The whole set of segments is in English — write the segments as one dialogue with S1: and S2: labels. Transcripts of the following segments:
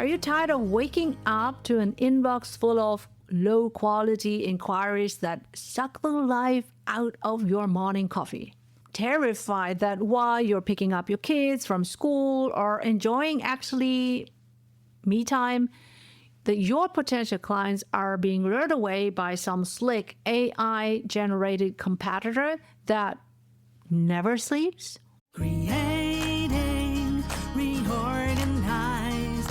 S1: Are you tired of waking up to an inbox full of low-quality inquiries that suck the life out of your morning coffee? Terrified that while you're picking up your kids from school or enjoying actually me time, that your potential clients are being lured away by some slick AI-generated competitor that never sleeps?
S2: Creating, reorganize,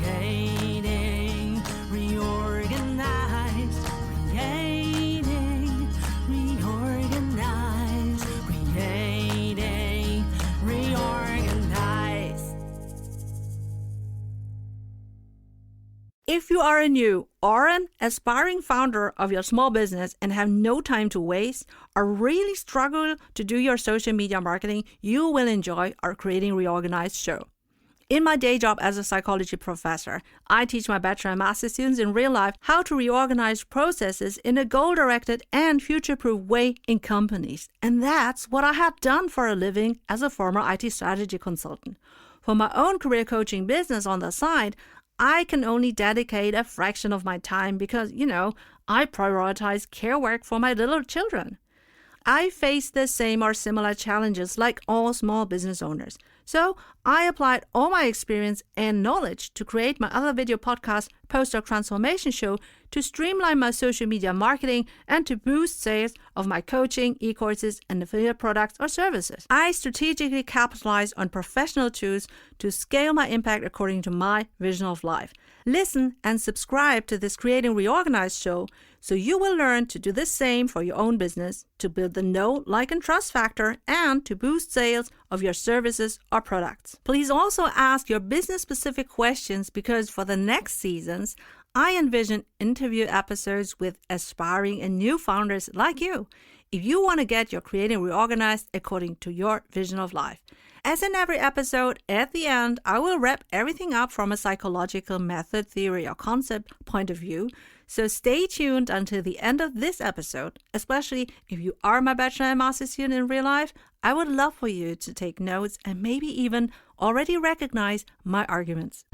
S2: creating, reorganize, creating, reorganize, creating, reorganize.
S3: If you are a new or an aspiring founder of your small business and have no time to waste or really struggle to do your social media marketing, you will enjoy our Creating Reorganized show. In my day job as a psychology professor, I teach my bachelor and master students in real life how to reorganize processes in a goal-directed and future-proof way in companies. And that's what I have done for a living as a former IT strategy consultant. For my own career coaching business on the side, I can only dedicate a fraction of my time because, I prioritize care work for my little children. I face the same or similar challenges like all small business owners. So I applied all my experience and knowledge to create my other video podcast, Postdoc Transformation Show, to streamline my social media marketing and to boost sales of my coaching, e-courses, and affiliate products or services. I strategically capitalize on professional tools to scale my impact according to my vision of life. Listen and subscribe to this Creating Reorganized show so you will learn to do the same for your own business, to build the know, like, and trust factor, and to boost sales of your services or products. Please also ask your business-specific questions because for the next seasons, I envision interview episodes with aspiring and new founders like you, if you want to get your Creating Reorganized according to your vision of life. As in every episode, at the end, I will wrap everything up from a psychological method, theory, or concept point of view. So stay tuned until the end of this episode, especially if you are my bachelor and master student in real life. I would love for you to take notes and maybe even already recognize my arguments.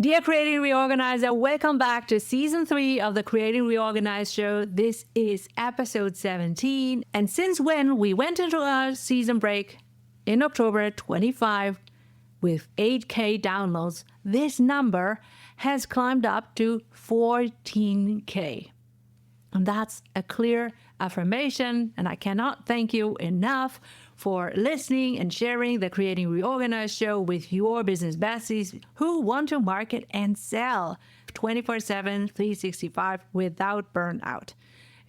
S1: Dear Creating Reorganizer, welcome back to Season 3 of the Creating Reorganized show. This is episode 17. And since when we went into our season break in October 25 with 8K downloads, this number has climbed up to 14K. And that's a clear affirmation, and I cannot thank you enough for listening and sharing the Creating Reorganized show with your business besties who want to market and sell 24/7, 365 without burnout.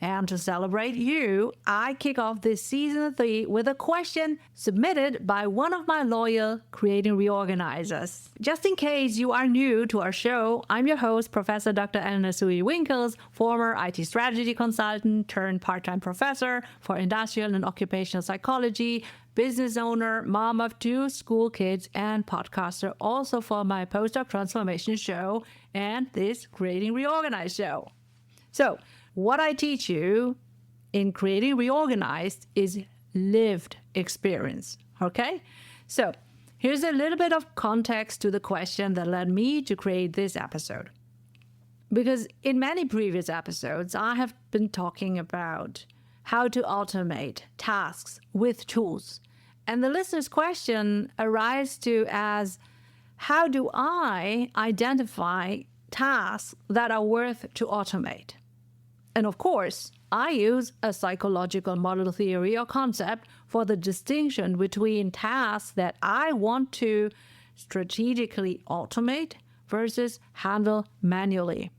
S1: And to celebrate you, I kick off this season 3 with a question submitted by one of my loyal Creating Reorganizers. Just in case you are new to our show, I'm your host, Professor Dr. Eleonore Soei-Winkels, former IT strategy consultant turned part-time professor for industrial and occupational psychology, business owner, mom of 2 school kids, and podcaster also for my Postdoc Transformation show and this Creating Reorganized show. So, what I teach you in Creating Reorganized is lived experience, okay? So here's a little bit of context to the question that led me to create this episode. Because in many previous episodes, I have been talking about how to automate tasks with tools. And the listener's question arises to as, how do I identify tasks that are worth to automate? And of course, I use a psychological model theory or concept for the distinction between tasks that I want to strategically automate versus handle manually.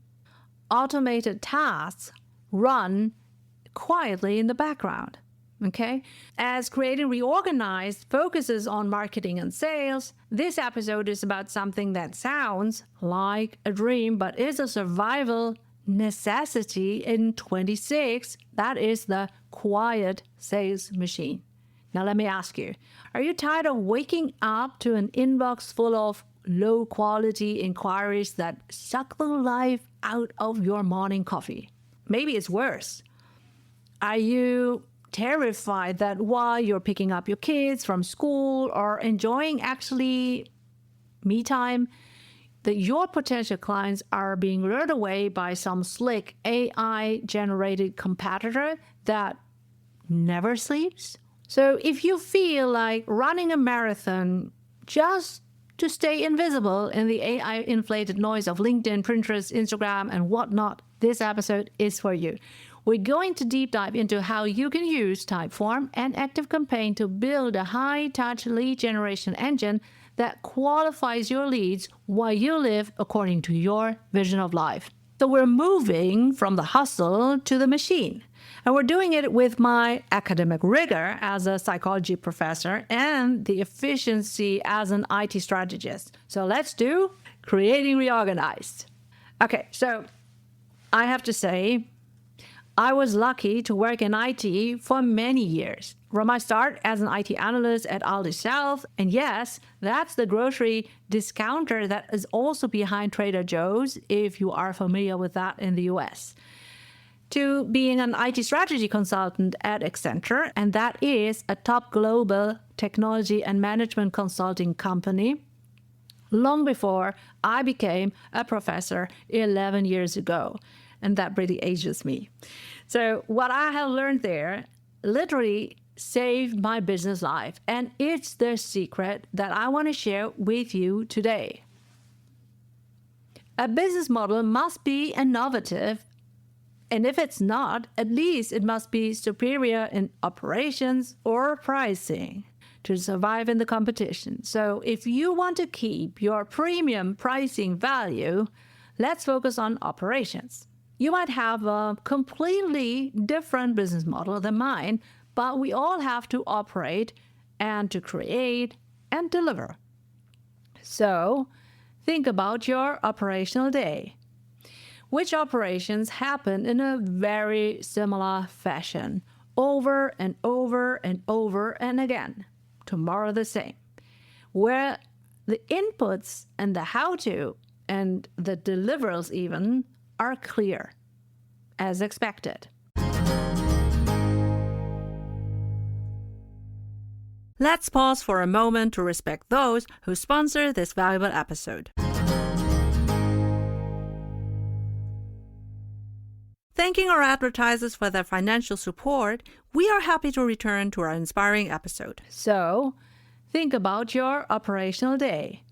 S1: Automated tasks run quietly in the background, okay? As Creating Reorganized focuses on marketing and sales, this episode is about something that sounds like a dream but is a survival necessity in 26, that is the quiet sales machine. Now let me ask you, are you tired of waking up to an inbox full of low-quality inquiries that suck the life out of your morning coffee? Maybe it's worse. Are you terrified that while you're picking up your kids from school or enjoying actually me time, that your potential clients are being lured away by some slick AI-generated competitor that never sleeps? So if you feel like running a marathon just to stay invisible in the AI-inflated noise of LinkedIn, Pinterest, Instagram, and whatnot, this episode is for you. We're going to deep dive into how you can use Typeform and ActiveCampaign to build a high-touch lead generation engine that qualifies your leads while you live according to your vision of life. So we're moving from the hustle to the machine. And we're doing it with my academic rigor as a psychology professor and the efficiency as an IT strategist. So let's do Creating Reorganized. Okay, so I have to say, I was lucky to work in IT for many years. From my start as an IT analyst at Aldi South, and yes, that's the grocery discounter that is also behind Trader Joe's, if you are familiar with that in the US, to being an IT strategy consultant at Accenture, and that is a top global technology and management consulting company, long before I became a professor 11 years ago. And that really ages me. So what I have learned there literally saved my business life. And it's the secret that I want to share with you today. A business model must be innovative. And if it's not, at least it must be superior in operations or pricing to survive in the competition. So if you want to keep your premium pricing value, let's focus on operations. You might have a completely different business model than mine, but we all have to operate and to create and deliver. So think about your operational day. Which operations happen in a very similar fashion, over and over and over and again, tomorrow the same, where the inputs and the how-to and the deliverables even are clear, as expected.
S3: Let's pause for a moment to respect those who sponsor this valuable episode. Thanking our advertisers for their financial support, we are happy to return to our inspiring episode.
S1: So, think about your operational day.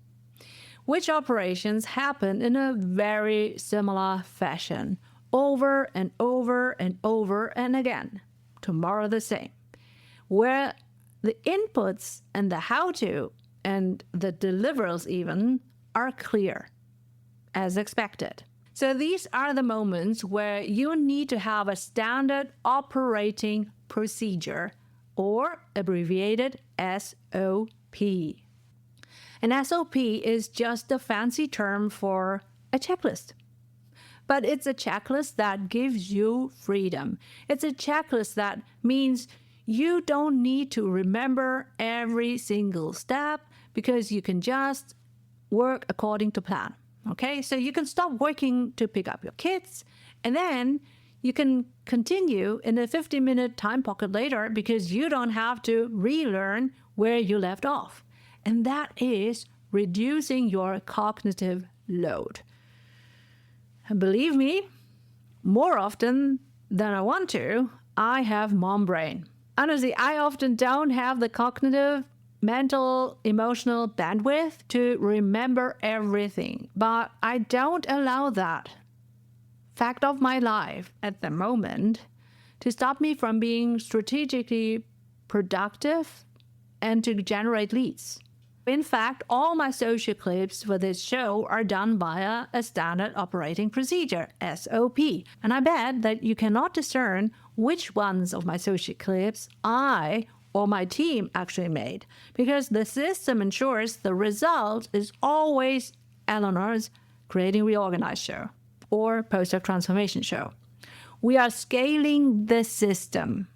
S1: Which operations happen in a very similar fashion, over and over and over and again, tomorrow the same, where the inputs and the how-to and the deliverables even are clear, as expected. So these are the moments where you need to have a standard operating procedure, or abbreviated SOP. An SOP is just a fancy term for a checklist. But it's a checklist that gives you freedom. It's a checklist that means you don't need to remember every single step because you can just work according to plan. Okay, so you can stop working to pick up your kids, and then you can continue in a 50-minute time pocket later because you don't have to relearn where you left off. And that is reducing your cognitive load. And believe me, more often than I want to, I have mom brain. Honestly, I often don't have the cognitive, mental, emotional bandwidth to remember everything, but I don't allow that fact of my life at the moment to stop me from being strategically productive and to generate leads. In fact, all my social clips for this show are done via a standard operating procedure, SOP. And I bet that you cannot discern which ones of my social clips I or my team actually made, because the system ensures the result is always Eleanor's Creating Reorganized show or Post-Doc Transformation show. We are scaling the system,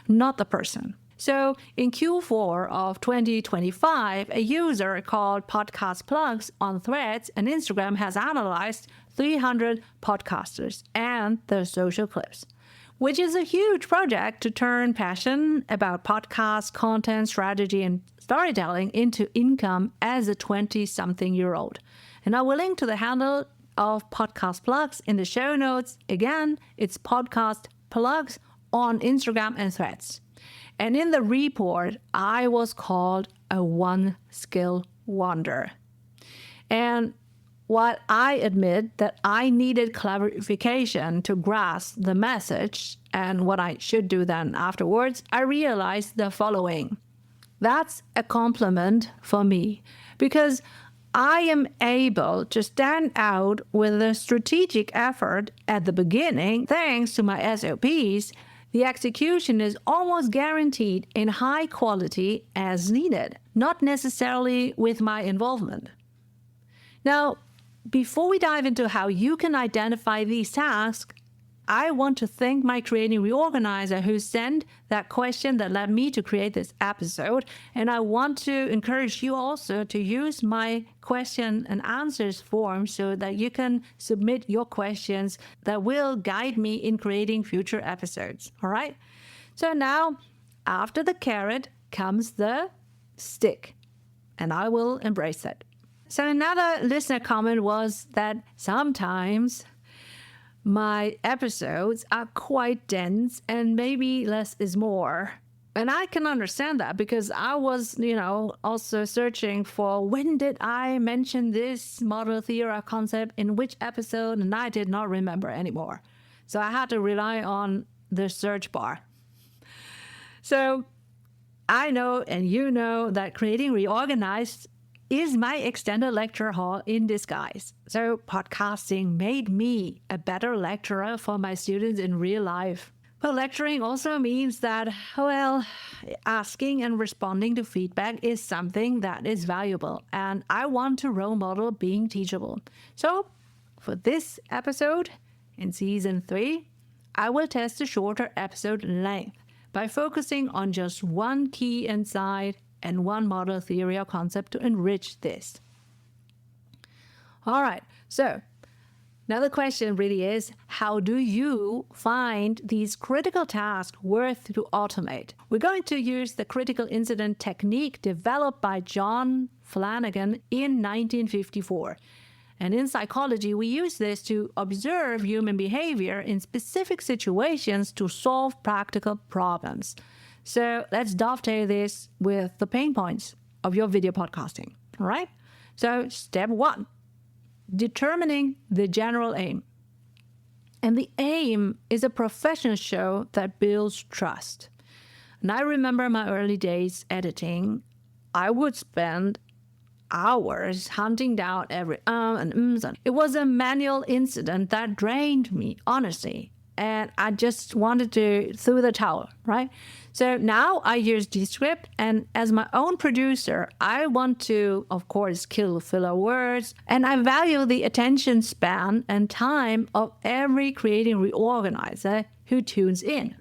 S1: not the person. So in Q4 of 2025, a user called Podcast Plugs on Threads and Instagram has analyzed 300 podcasters and their social clips. which is a huge project to turn passion about podcast, content, strategy, and storytelling into income as a 20-something-year-old. And I will link to the handle of Podcast Plugs in the show notes. Again, it's Podcast Plugs on Instagram and Threads. And in the report, I was called a one-skill wonder. And while I admit that I needed clarification to grasp the message and what I should do then afterwards, I realized the following. That's a compliment for me, because I am able to stand out with a strategic effort at the beginning thanks to my SOPs. The execution is almost guaranteed in high quality as needed, not necessarily with my involvement. Now, before we dive into how you can identify these tasks, I want to thank my creating reorganizer who sent that question that led me to create this episode. And I want to encourage you also to use my question and answers form so that you can submit your questions that will guide me in creating future episodes. All right? So now, after the carrot comes the stick, and I will embrace it. So another listener comment was that sometimes my episodes are quite dense and maybe less is more. And I can understand that because I was, also searching for when did I mention this model theory concept in which episode, and I did not remember anymore. So I had to rely on the search bar. So I know and you know that creating reorganized is my extended lecture hall in disguise. So podcasting made me a better lecturer for my students in real life. But lecturing also means that, asking and responding to feedback is something that is valuable, and I want to role model being teachable. So for this episode in season 3, I will test a shorter episode length by focusing on just one key insight and one model theory or concept to enrich this. All right, so now the question really is, how do you find these critical tasks worth to automate? We're going to use the critical incident technique developed by John Flanagan in 1954. And in psychology, we use this to observe human behavior in specific situations to solve practical problems. So let's dovetail this with the pain points of your video podcasting, all right? So step 1, determining the general aim. And the aim is a professional show that builds trust. And I remember my early days editing, I would spend hours hunting down every and ums. It was a manual incident that drained me, honestly. And I just wanted to throw the towel, right? So now I use Descript, and as my own producer, I want to, of course, kill filler words, and I value the attention span and time of every creating reorganizer who tunes in.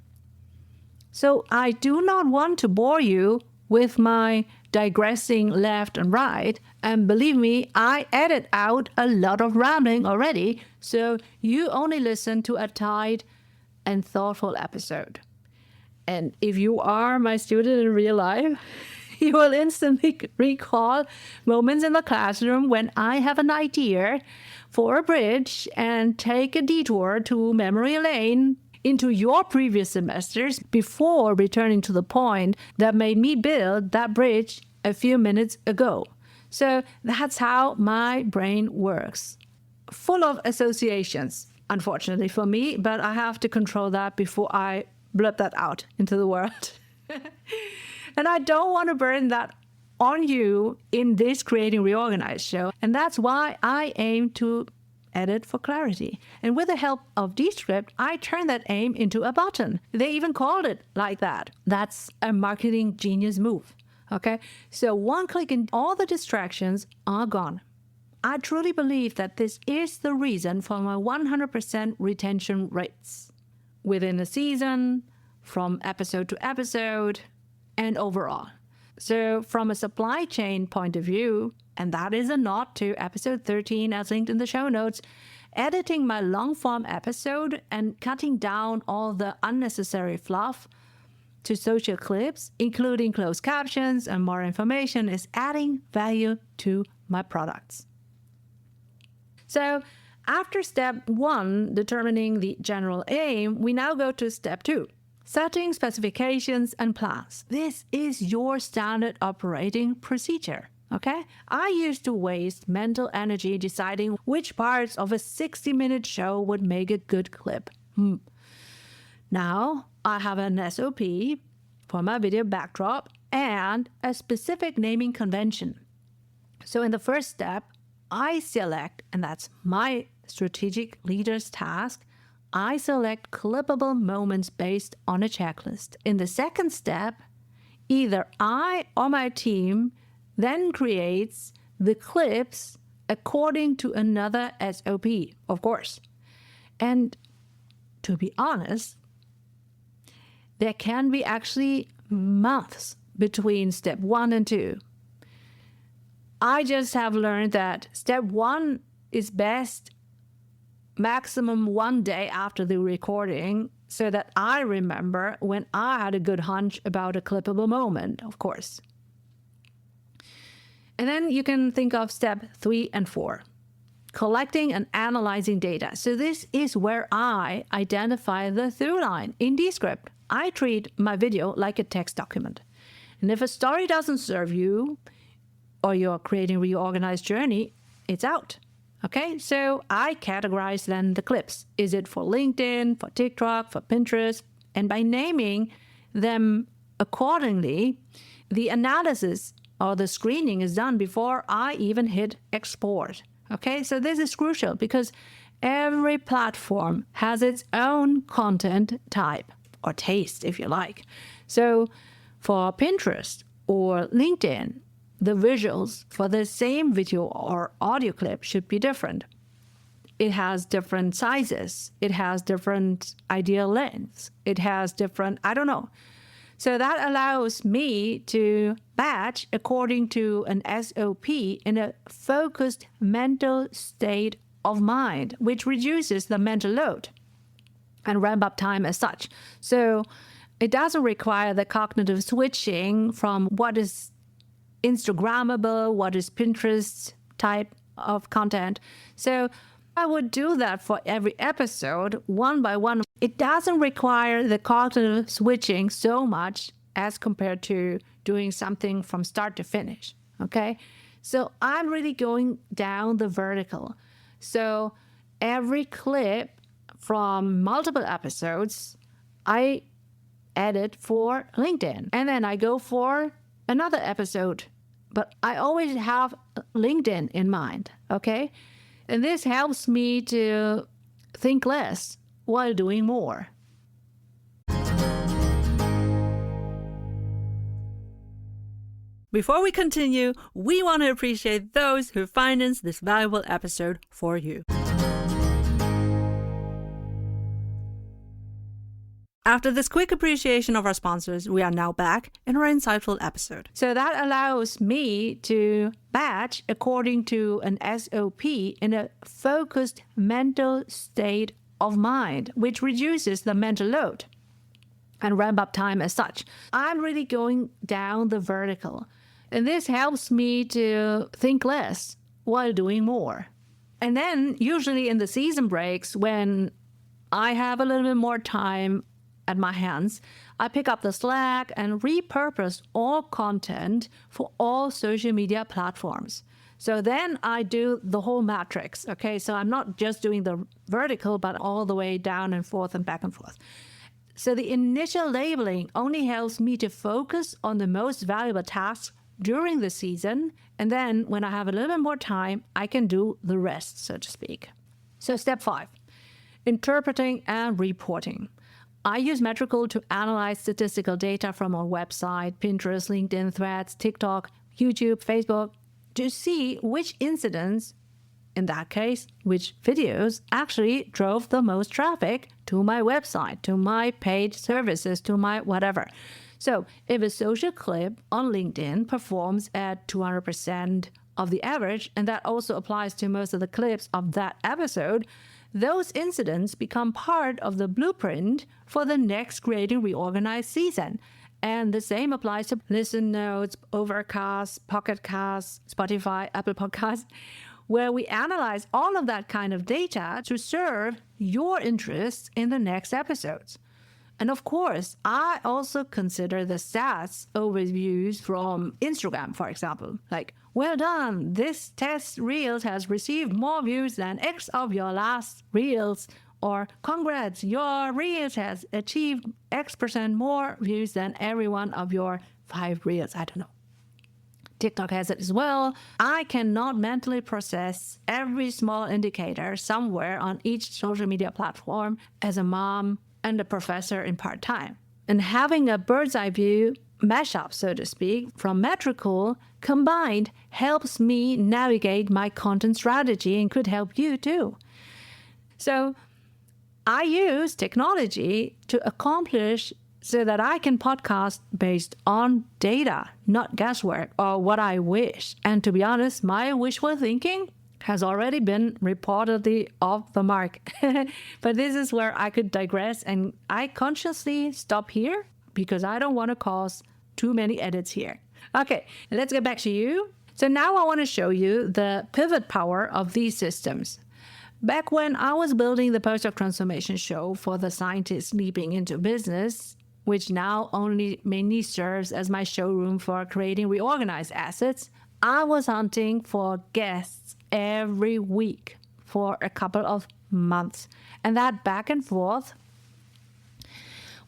S1: So I do not want to bore you with my digressing left and right, and believe me, I edit out a lot of rambling already, so you only listen to a tight and thoughtful episode. And if you are my student in real life, you will instantly recall moments in the classroom when I have an idea for a bridge and take a detour to memory lane into your previous semesters before returning to the point that made me build that bridge a few minutes ago. So that's how my brain works. Full of associations, unfortunately for me, but I have to control that before I blurt that out into the world. And I don't want to burn that on you in this Creating Reorganized show. And that's why I aim to edit for clarity. And with the help of Descript, I turned that aim into a button. They even called it like that. That's a marketing genius move. Okay? So one click and all the distractions are gone. I truly believe that this is the reason for my 100% retention rates within a season, from episode to episode, and overall. So from a supply chain point of view, and that is a nod to episode 13 as linked in the show notes, editing my long-form episode and cutting down all the unnecessary fluff to social clips, including closed captions and more information, is adding value to my products. So after step 1, determining the general aim, we now go to step 2, setting specifications and plans. This is your standard operating procedure. Okay? I used to waste mental energy deciding which parts of a 60-minute show would make a good clip. Now I have an SOP for my video backdrop and a specific naming convention. So in the first step, I select, and that's my strategic leader's task, I select clippable moments based on a checklist. In the second step, either I or my team then creates the clips according to another SOP, of course. And to be honest, there can be actually months between step 1 and 2. I just have learned that step 1 is best maximum 1 day after the recording, so that I remember when I had a good hunch about a clippable moment, of course. And then you can think of step 3 and 4, collecting and analyzing data. So this is where I identify the through line in Descript. I treat my video like a text document. And if a story doesn't serve you or your creating reorganized journey, it's out. Okay, so I categorize then the clips. Is it for LinkedIn, for TikTok, for Pinterest? And by naming them accordingly, the analysis or the screening is done before I even hit export. Okay, so this is crucial because every platform has its own content type or taste, if you like. So for Pinterest or LinkedIn, the visuals for the same video or audio clip should be different. It has different sizes. It has different ideal lengths. It has different, I don't know. So that allows me to batch according to an SOP in a focused mental state of mind, which reduces the mental load and ramp up time as such. So it doesn't require the cognitive switching from what is Instagrammable, what is Pinterest type of content. So I would do that for every episode, one by one. It doesn't require the cognitive switching so much as compared to doing something from start to finish, okay? So I'm really going down the vertical. So every clip from multiple episodes, I edit for LinkedIn. And then I go for another episode. But I always have LinkedIn in mind, okay? And this helps me to think less while doing more.
S3: Before we continue, we want to appreciate those who finance this valuable episode for you. After this quick appreciation of our sponsors, we are now back in our insightful episode.
S1: So that allows me to batch according to an SOP in a focused mental state of mind, which reduces the mental load and ramp up time as such. I'm really going down the vertical. And this helps me to think less while doing more. And then usually in the season breaks, when I have a little bit more time at my hands, I pick up the slack and repurpose all content for all social media platforms. So then I do the whole matrix, okay? So I'm not just doing the vertical, but all the way down and forth and back and forth. So the initial labeling only helps me to focus on the most valuable tasks during the season. And then when I have a little bit more time, I can do the rest, so to speak. So step 5, interpreting and reporting. I use Metrical to analyze statistical data from our website, Pinterest, LinkedIn, Threads, TikTok, YouTube, Facebook, to see which incidents, in that case, which videos actually drove the most traffic to my website, to my paid services, to my whatever. So if a social clip on LinkedIn performs at 200% of the average, and that also applies to most of the clips of that episode, those incidents become part of the blueprint for the next Creating Reorganized season. And the same applies to Listen Notes, Overcast, Pocket Casts, Spotify, Apple Podcasts, where we analyze all of that kind of data to serve your interests in the next episodes. And of course, I also consider the stats overviews from Instagram, for example. Like, well done, this test Reels has received more views than X of your last Reels. Or, congrats, your Reels has achieved X% more views than every one of your 5 Reels. I don't know. TikTok has it as well. I cannot mentally process every small indicator somewhere on each social media platform as a mom and a professor in part-time. And having a bird's eye view mashup, so to speak, from Metricool combined helps me navigate my content strategy and could help you too. So I use technology to accomplish so that I can podcast based on data, not guesswork or what I wish. And to be honest, my wishful thinking has already been reportedly off the mark. But this is where I could digress, and I consciously stop here because I don't want to cause too many edits here. Okay, let's get back to you. So now I want to show you the pivot power of these systems. Back when I was building the Postdoc Transformation show for the scientists leaping into business, which now only mainly serves as my showroom for creating reorganized assets, I was hunting for guests every week for a couple of months. And that back and forth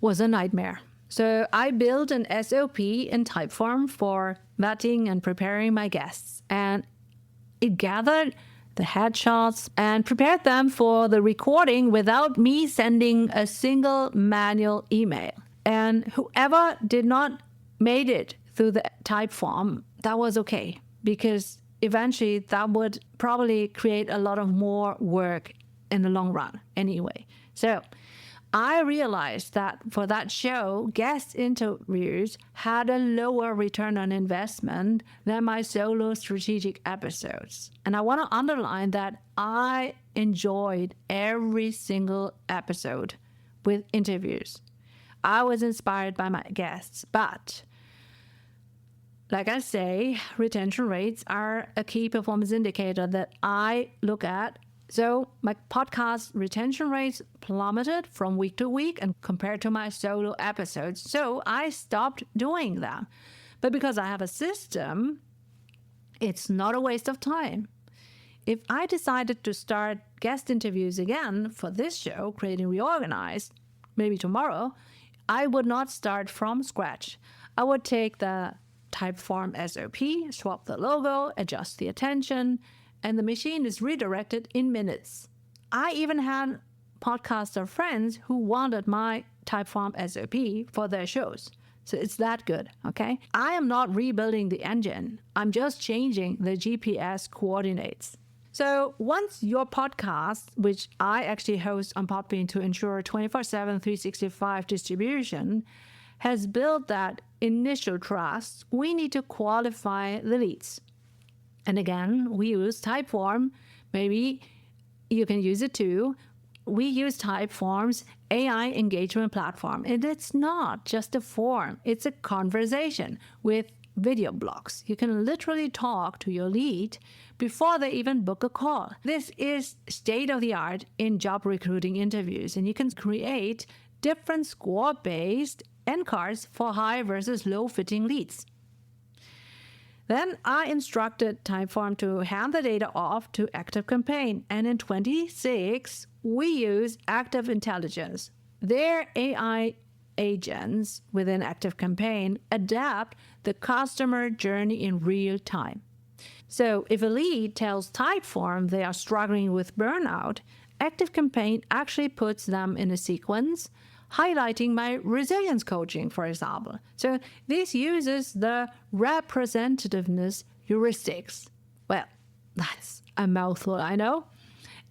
S1: was a nightmare. So I built an SOP in Typeform for vetting and preparing my guests. And it gathered the headshots and prepared them for the recording without me sending a single manual email. And whoever did not made it through the Typeform, that was okay, because eventually that would probably create a lot of more work in the long run anyway. So I realized that for that show, guest interviews had a lower return on investment than my solo strategic episodes. And I want to underline that I enjoyed every single episode with interviews. I was inspired by my guests, but like I say, retention rates are a key performance indicator that I look at. So my podcast retention rates plummeted from week to week and compared to my solo episodes. So I stopped doing that. But because I have a system, it's not a waste of time. If I decided to start guest interviews again for this show, Creating Reorganized, maybe tomorrow, I would not start from scratch. I would take the Typeform SOP, swap the logo, adjust the attention, and the machine is redirected in minutes. I even had podcaster friends who wanted my Typeform SOP for their shows. So it's that good, okay? I am not rebuilding the engine. I'm just changing the GPS coordinates. So once your podcast, which I actually host on Podbean to ensure 24/7, 365 distribution, has built that initial trust, we need to qualify the leads. And again, we use Typeform. Maybe you can use it too. We use Typeform's AI engagement platform. And it's not just a form. It's a conversation with video blocks. You can literally talk to your lead before they even book a call. This is state of the art in job recruiting interviews. And you can create different score-based end cards for high versus low fitting leads. Then I instructed Typeform to hand the data off to ActiveCampaign. And in 26, we use Active Intelligence. Their AI agents within ActiveCampaign adapt the customer journey in real time. So if a lead tells Typeform they are struggling with burnout, ActiveCampaign actually puts them in a sequence highlighting my resilience coaching, for example. So this uses the representativeness heuristics. Well, that's a mouthful, I know.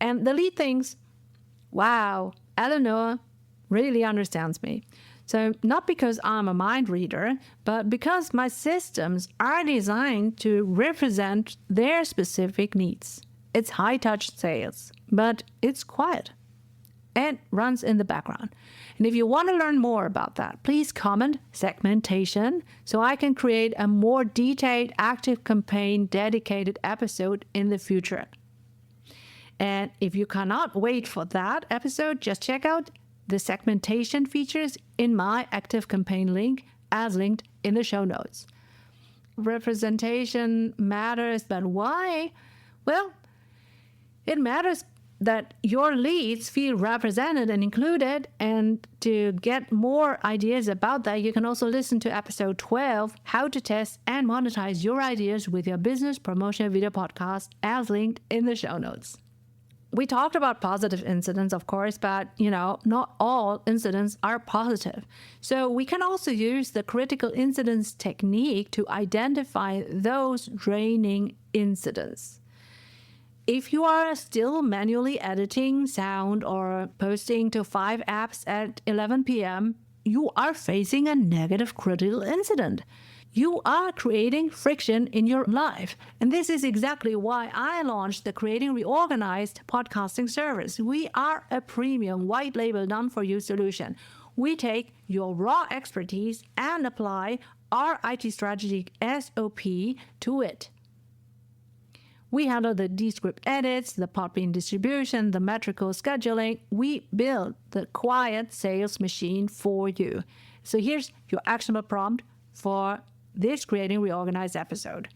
S1: And the lead thinks, wow, Eleonore really understands me. So not because I'm a mind reader, but because my systems are designed to represent their specific needs. It's high-touch sales, but it's quiet and runs in the background. And if you want to learn more about that, please comment segmentation so I can create a more detailed active campaign dedicated episode in the future. And if you cannot wait for that episode, just check out the segmentation features in my active campaign link as linked in the show notes. Representation matters, but why? Well, it matters that your leads feel represented and included. And to get more ideas about that, you can also listen to episode 12, How to Test and Monetize Your Ideas with Your Business Promotion Video Podcast, as linked in the show notes. We talked about positive incidents, of course, but, not all incidents are positive. So we can also use the critical incidents technique to identify those draining incidents. If you are still manually editing sound or posting to 5 apps at 11 p.m., you are facing a negative critical incident. You are creating friction in your life. And this is exactly why I launched the Creating Reorganized podcasting service. We are a premium white label done-for-you solution. We take your raw expertise and apply our IT strategic SOP to it. We handle the Descript edits, the Podbean distribution, the metrical scheduling. We build the quiet sales machine for you. So here's your actionable prompt for this Creating Reorganized episode.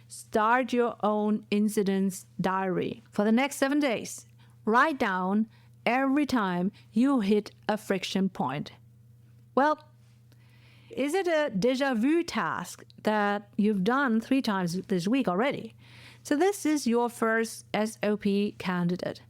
S1: Start your own incidents diary for the next 7 days. Write down every time you hit a friction point. Well, is it a déjà vu task that you've done 3 times this week already? So this is your first SOP candidate.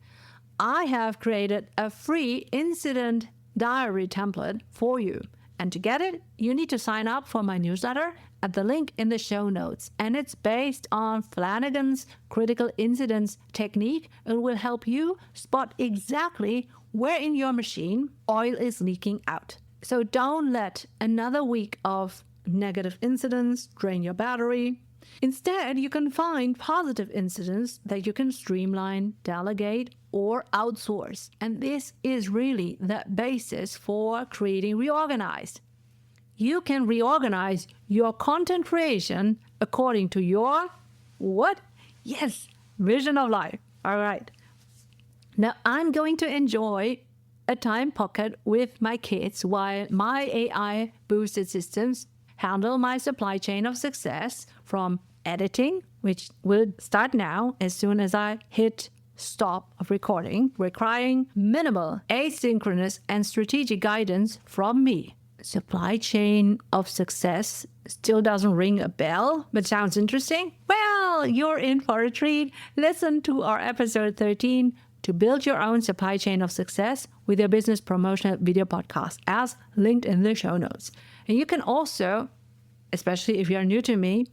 S1: I have created a free incident diary template for you. And to get it, you need to sign up for my newsletter at the link in the show notes. And it's based on Flanagan's critical incidents technique. It will help you spot exactly where in your machine oil is leaking out. So don't let another week of negative incidents drain your battery. Instead, you can find positive incidents that you can streamline, delegate, or outsource. And this is really the basis for Creating Reorganized. You can reorganize your content creation according to your what? Yes, vision of life. All right. Now I'm going to enjoy a time pocket with my kids while my AI boosted systems handle my supply chain of success from editing, which will start now as soon as I hit stop of recording, requiring minimal asynchronous and strategic guidance from me. Supply chain of success still doesn't ring a bell, but sounds interesting? Well, you're in for a treat. Listen to our episode 13 to build your own supply chain of success with your business promotion video podcast, as linked in the show notes. And you can also, especially if you're new to me,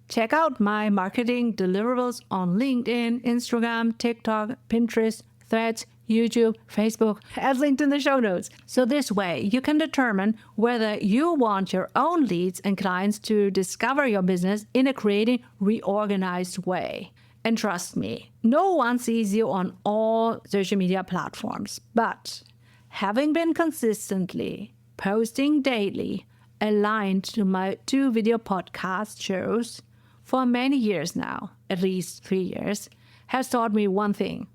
S1: check out my marketing deliverables on LinkedIn, Instagram, TikTok, Pinterest, Threads, YouTube, Facebook, as linked in the show notes. So this way, you can determine whether you want your own leads and clients to discover your business in a Creating Reorganized way. And trust me, no one sees you on all social media platforms. But having been consistently posting daily, aligned to my 2 video podcast shows for many years now, at least 3 years, has taught me one thing.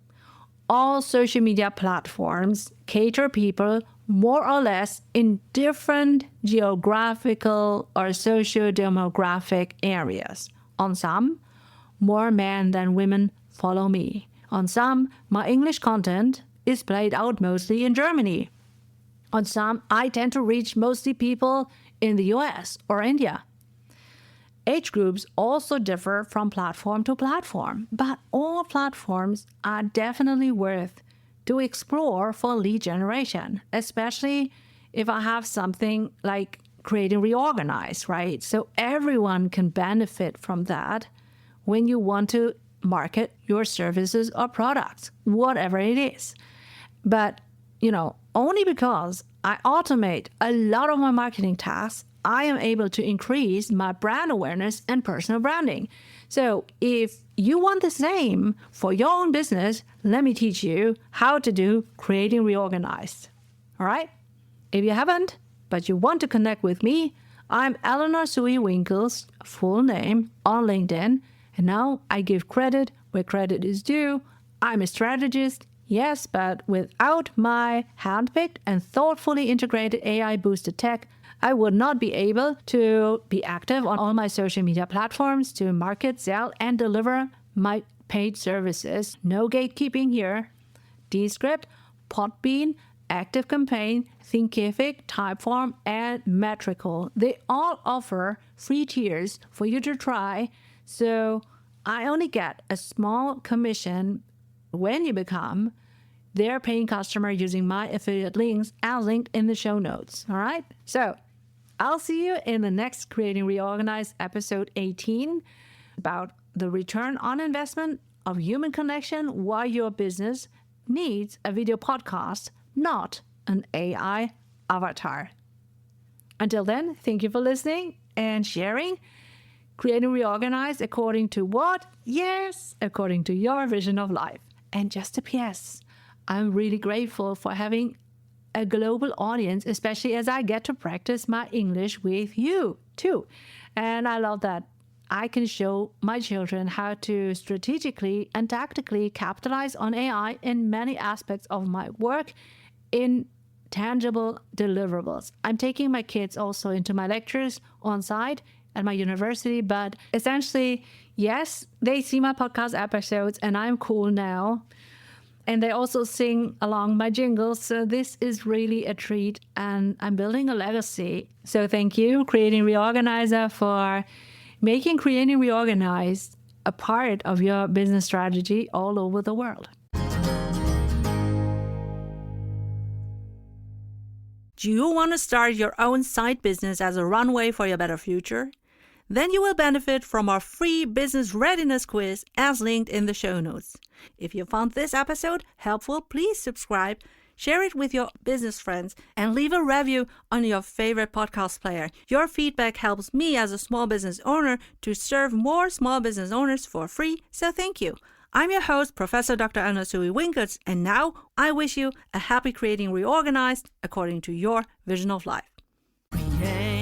S1: All social media platforms cater people more or less in different geographical or socio-demographic areas. On some, more men than women follow me. On some, my English content is played out mostly in Germany. On some, I tend to reach mostly people in the US or India. Age groups also differ from platform to platform, but all platforms are definitely worth to explore for lead generation, especially if I have something like Creating Reorganized, right? So everyone can benefit from that when you want to market your services or products, whatever it is. But, only because I automate a lot of my marketing tasks, I am able to increase my brand awareness and personal branding. So if you want the same for your own business, let me teach you how to do Creating Reorganized. All right? If you haven't, but you want to connect with me, I'm Eleonore Soei-Winkels, full name, on LinkedIn. And now I give credit where credit is due. I'm a strategist, yes, but without my handpicked and thoughtfully integrated AI-boosted tech, I would not be able to be active on all my social media platforms to market, sell, and deliver my paid services. No gatekeeping here. Descript, Podbean, ActiveCampaign, Thinkific, Typeform, and Metrical. They all offer free tiers for you to try. So I only get a small commission when you become their paying customer using my affiliate links as linked in the show notes. All right? So I'll see you in the next Creating Reorganized episode 18 about the return on investment of human connection while your business needs a video podcast, not an AI avatar. Until then, thank you for listening and sharing. Creating Reorganized according to what? Yes, according to your vision of life. And just a PS, I'm really grateful for having a global audience, especially as I get to practice my English with you too. And I love that I can show my children how to strategically and tactically capitalize on AI in many aspects of my work in tangible deliverables. I'm taking my kids also into my lectures on site at my university, but essentially, yes, they see my podcast episodes and I'm cool now. And they also sing along my jingles. So this is really a treat and I'm building a legacy. So thank you, Creating Reorganizer, for making Creating Reorganized a part of your business strategy all over the world.
S3: Do you want to start your own side business as a runway for your better future? Then you will benefit from our free business readiness quiz as linked in the show notes. If you found this episode helpful, please subscribe, share it with your business friends, and leave a review on your favorite podcast player. Your feedback helps me as a small business owner to serve more small business owners for free, so thank you. I'm your host, Professor Dr. Eleonore Soei-Winkels, and now I wish you a happy Creating Reorganized according to your vision of life.
S2: Create.